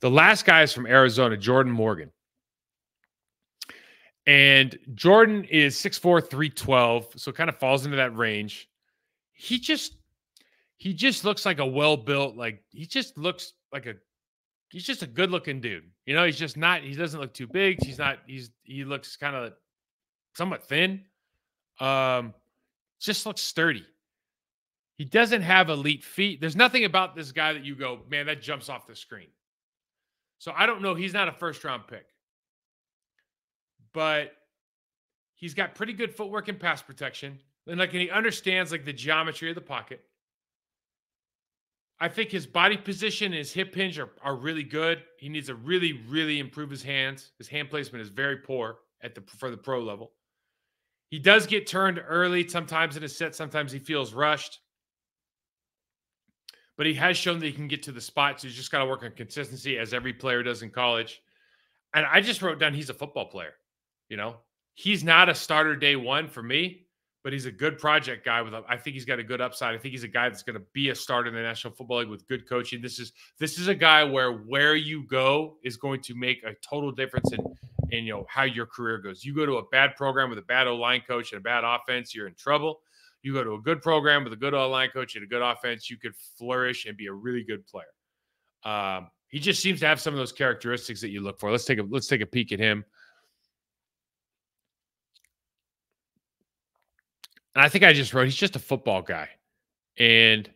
The last guy is from Arizona, Jordan Morgan. And Jordan is 6'4", 312, so kind of falls into that range. He just looks like a well-built, like he just looks like he's just a good-looking dude. You know, he doesn't look too big. He looks kind of somewhat thin. Just looks sturdy. He doesn't have elite feet. There's nothing about this guy that you go, man, that jumps off the screen. So I don't know. He's not a first-round pick. But he's got pretty good footwork and pass protection. And he understands like the geometry of the pocket. I think his body position and his hip hinge are really good. He needs to really, really improve his hands. His hand placement is very poor for the pro level. He does get turned early sometimes in a set. Sometimes he feels rushed. But he has shown that he can get to the spot. So he's just got to work on consistency, as every player does in college. And I just wrote down he's a football player. You know, he's not a starter day one for me, but he's a good project guy. I think he's got a good upside. I think he's a guy that's going to be a starter in the National Football League with good coaching. This is a guy where you go is going to make a total difference in how your career goes. You go to a bad program with a bad O-line coach and a bad offense, you're in trouble. You go to a good program with a good O-line coach and a good offense, you could flourish and be a really good player. He just seems to have some of those characteristics that you look for. Let's take a peek at him. And I think I just wrote, he's just a football guy. And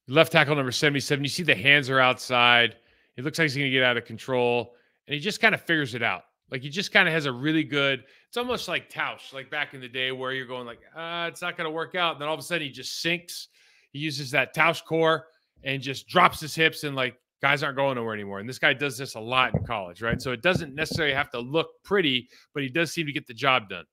left tackle number 77, you see the hands are outside. It looks like he's going to get out of control. And he just kind of figures it out. Like he just kind of has a really good, it's almost like Tausch, like back in the day where you're going like, it's not going to work out. And then all of a sudden he just sinks. He uses that Tausch core and just drops his hips and like guys aren't going nowhere anymore. And this guy does this a lot in college, right? So it doesn't necessarily have to look pretty, but he does seem to get the job done.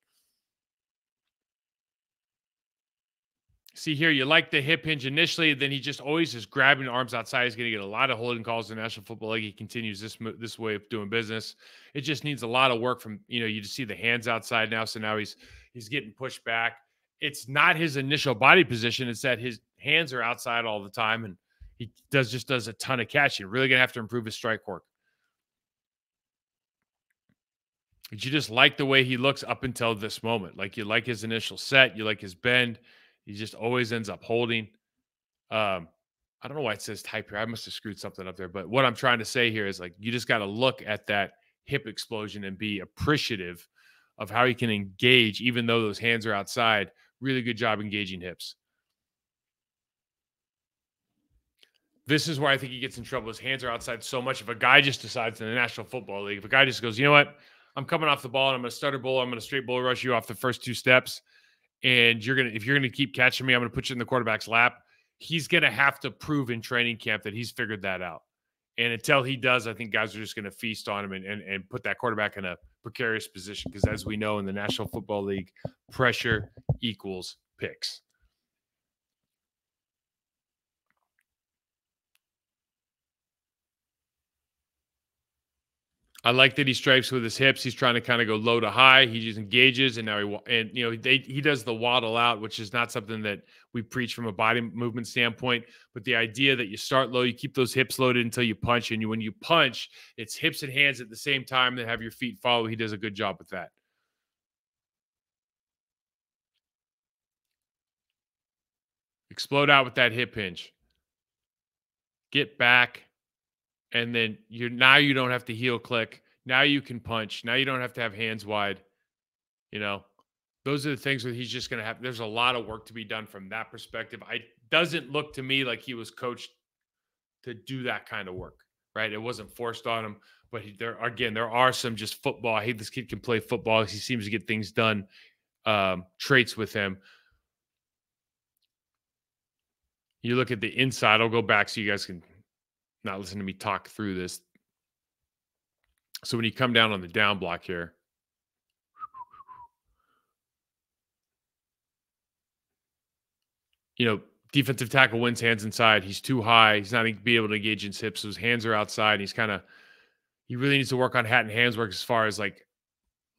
See here, you like the hip hinge initially, then he just always is grabbing arms outside. He's going to get a lot of holding calls in the National Football League. He continues this way of doing business. It just needs a lot of work from, you just see the hands outside now. So now he's getting pushed back. It's not his initial body position. It's that his hands are outside all the time, and he just does a ton of catching. Really going to have to improve his strike work. But you just like the way he looks up until this moment. Like you like his initial set. You like his bend. He just always ends up holding. I don't know why it says type here. I must have screwed something up there. But what I'm trying to say here is like you just got to look at that hip explosion and be appreciative of how he can engage, even though those hands are outside. Really good job engaging hips. This is where I think he gets in trouble. His hands are outside so much. If a guy just decides in the National Football League, if a guy just goes, you know what, I'm coming off the ball and I'm going to stutter bull, I'm going to straight bull rush you off the first two steps. And if you're going to keep catching me, I'm going to put you in the quarterback's lap. He's going to have to prove in training camp that he's figured that out. And until he does, I think guys are just going to feast on him and put that quarterback in a precarious position. Because as we know in the National Football League, pressure equals picks. I like that he strikes with his hips. He's trying to kind of go low to high. He just engages, and now he does the waddle out, which is not something that we preach from a body movement standpoint. But the idea that you start low, you keep those hips loaded until you punch, and when you punch, it's hips and hands at the same time that have your feet follow. He does a good job with that. Explode out with that hip hinge. Get back. And then you don't have to heel click. Now you can punch. Now you don't have to have hands wide. Those are the things where he's just going to have. There's a lot of work to be done from that perspective. It doesn't look to me like he was coached to do that kind of work, right? It wasn't forced on him. But there are some just football. I hate this kid can play football. He seems to get things done. Traits with him. You look at the inside. I'll go back so you guys can not listen to me talk through this. So when you come down on the down block here, defensive tackle wins hands inside. He's too high. He's not going to be able to engage his hips. So his hands are outside. And he really needs to work on hat and hands work as far as like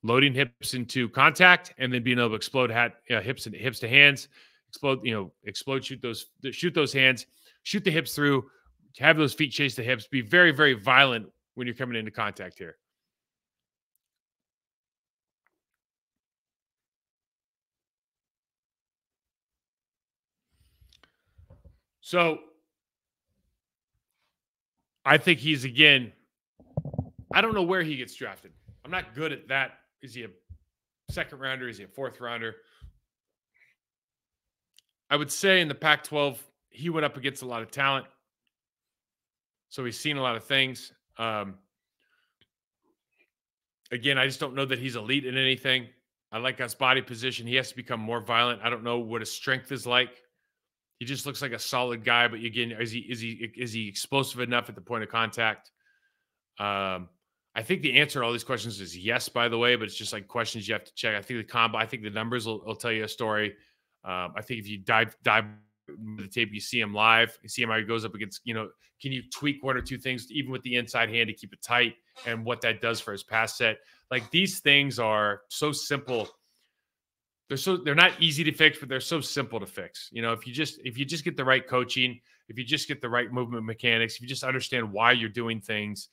loading hips into contact and then being able to explode hips to hands, explode, shoot those hands, shoot the hips through, have those feet chase the hips, be very, very violent when you're coming into contact here. So I think he's, again, I don't know where he gets drafted. I'm not good at that. Is he a second rounder? Is he a fourth rounder? I would say in the Pac 12, he went up against a lot of talent. So he's seen a lot of things. Again, I just don't know that he's elite in anything. I like his body position. He has to become more violent. I don't know what his strength is like. He just looks like a solid guy, but again, is he explosive enough at the point of contact? I think the answer to all these questions is yes, by the way, but it's just like questions you have to check. I think I think the numbers will tell you a story. I think if you dive the tape, you see him live, you see him how he goes up against, can you tweak one or two things, even with the inside hand, to keep it tight, and what that does for his pass set. Like, these things are so simple. They're not easy to fix, but they're so simple to fix. If you just get the right coaching, if you just get the right movement mechanics, if you just understand why you're doing things,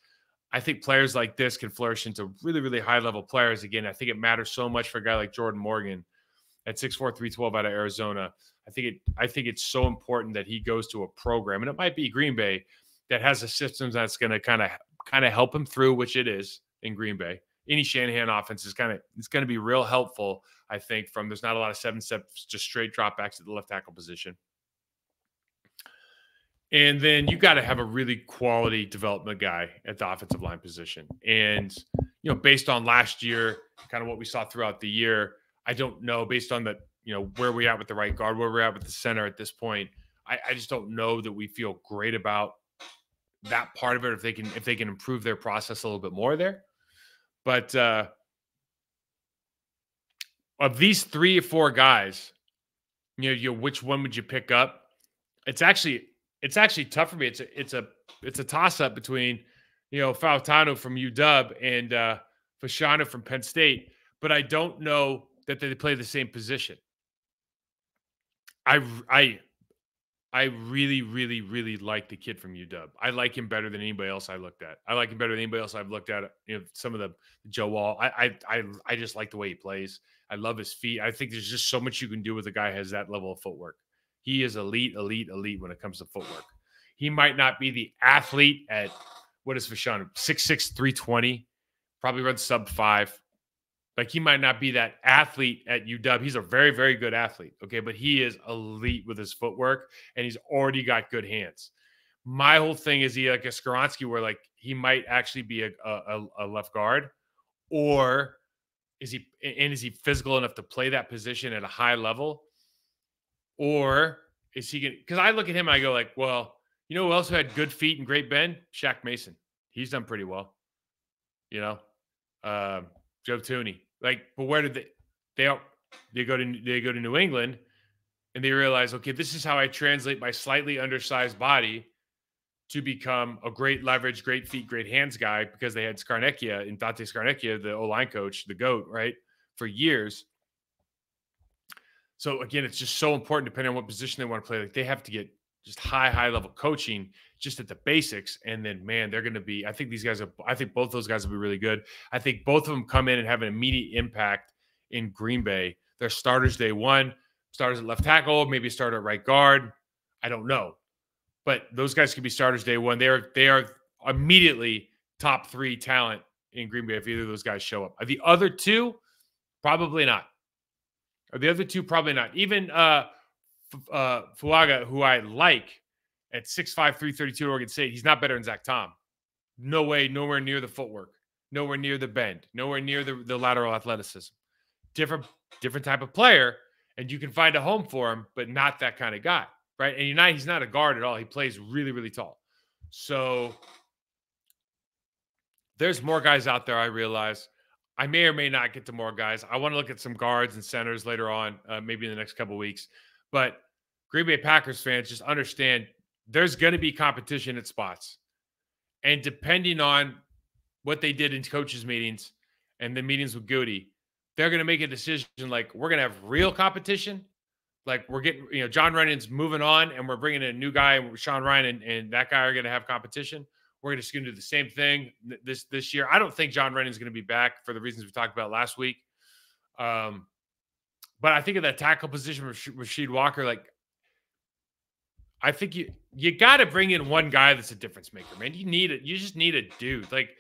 I think players like this can flourish into really, really high level players. Again, I think it matters so much for a guy like Jordan Morgan at 6'4", 312 out of Arizona. I think it's so important that he goes to a program, and it might be Green Bay, that has a system that's going to kind of help him through, which it is in Green Bay. Any Shanahan offense it's going to be real helpful, I think, there's not a lot of 7 steps, just straight dropbacks at the left tackle position. And then you got to have a really quality development guy at the offensive line position. And, based on last year, kind of what we saw throughout the year, I don't know, based on where we're at with the right guard, where we're at with the center at this point, I just don't know that we feel great about that part of it, if they can improve their process a little bit more there. But of these 3 or 4 guys, which one would you pick up? It's actually tough for me. It's a toss up between Fautanu from UW and Fashanu from Penn State, but I don't know that they play the same position. I really, really, really like the kid from UW. I like him better than anybody else I looked at. I like him better than anybody else I've looked at. Some of the Joe Wall. I just like the way he plays. I love his feet. I think there's just so much you can do with a guy who has that level of footwork. He is elite, elite, elite when it comes to footwork. He might not be the athlete at, what is Fashanu? 6'6", 320, probably runs sub 5. Like, he might not be that athlete at UW. He's a very, very good athlete, okay? But he is elite with his footwork, and he's already got good hands. My whole thing is, he like a Skoronski, where like he might actually be a left guard, or is he physical enough to play that position at a high level? Or is he going to – because I look at him and I go like, well, you know who else had good feet and great bend? Shaq Mason. He's done pretty well. Joe Thuney. Like, but where did they go to New England, and they realize, okay, this is how I translate my slightly undersized body to become a great leverage, great feet, great hands guy, because they had Scarnecchia and Dante Scarnecchia, the O-line coach, the GOAT, right, for years. So again, it's just so important, depending on what position they want to play. Like, they have to get just high level coaching just at the basics. And then, man, they're going to be, I think both those guys will be really good. I think both of them come in and have an immediate impact in Green Bay. They're starters day one, starters at left tackle, maybe a starter at right guard. I don't know. But those guys could be starters day one. They are immediately top 3 talent in Green Bay if either of those guys show up. The other two, probably not. Even Fuaga, who I like, at 6'5", 332 at Oregon State, he's not better than Zach Tom. No way, nowhere near the footwork, nowhere near the bend, nowhere near the lateral athleticism. Different type of player, and you can find a home for him, but not that kind of guy, right? And he's not a guard at all. He plays really, really tall. So there's more guys out there, I realize. I may or may not get to more guys. I want to look at some guards and centers later on, maybe in the next couple of weeks. But Green Bay Packers fans, just understand there's going to be competition at spots. And depending on what they did in coaches' meetings and the meetings with Goody, they're going to make a decision like, we're going to have real competition, Like we're getting, John Rennan's moving on, and we're bringing in a new guy, and Sean Ryan and that guy are going to have competition. We're just going to do the same thing this year. I don't think John Rennan's going to be back for the reasons we talked about last week. But I think of that tackle position with Rasheed Walker, like I think you got to bring in one guy that's a difference maker, man. You need it. You just need a dude. Like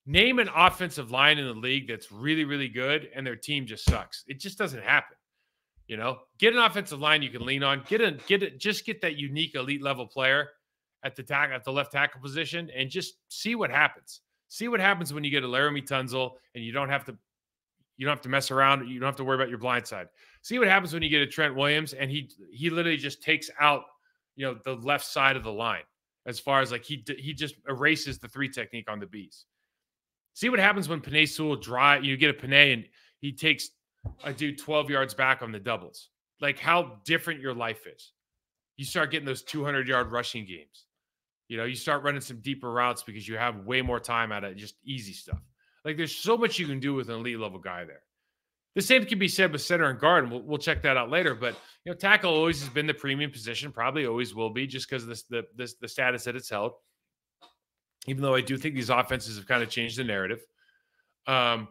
name an offensive line in the league that's really, really good, and their team just sucks. It just doesn't happen. Get an offensive line you can lean on. Just get that unique elite level player at the left tackle position, and just see what happens. See what happens when you get a Laramie Tunzel, and you don't have to mess around. You don't have to worry about your blind side. See what happens when you get a Trent Williams, and he literally just takes out the left side of the line, as far as like he just erases the 3 technique on the Bs. See what happens when Penei Sewell you get a Penei and he takes a dude 12 yards back on the doubles. Like how different your life is. You start getting those 200-yard rushing games. You start running some deeper routes because you have way more time out of just easy stuff. Like there's so much you can do with an elite level guy there. The same can be said with center and guard, and we'll check that out later. But tackle always has been the premium position, probably always will be, just because of the status that it's held. Even though I do think these offenses have kind of changed the narrative. But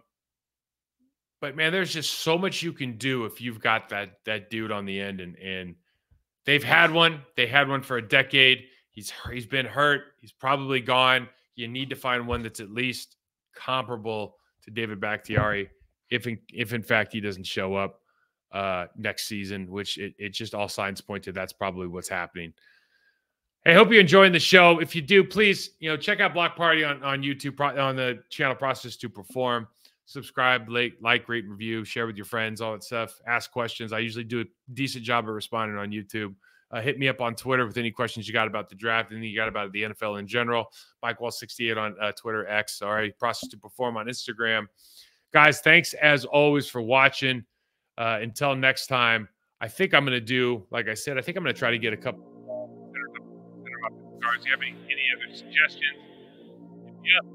man, there's just so much you can do if you've got that dude on the end, and they've had one. They had one for a decade. He's been hurt. He's probably gone. You need to find one that's at least comparable to David Bakhtiari. If in fact he doesn't show up next season, which it just all signs point to, that's probably what's happening. Hey, I hope you're enjoying the show. If you do, please, check out Block Party on YouTube, on the channel Process to Perform. Subscribe, like, rate, review, share with your friends, all that stuff. Ask questions. I usually do a decent job of responding on YouTube. Hit me up on Twitter with any questions you got about the draft, anything you got about the NFL in general. MikeWall68 on Twitter, X. Sorry, Process to Perform on Instagram. Guys, thanks as always for watching. Until next time, I think I'm going to do, like I said, I think I'm going to try to get a couple. If you have any other suggestions, hit me up.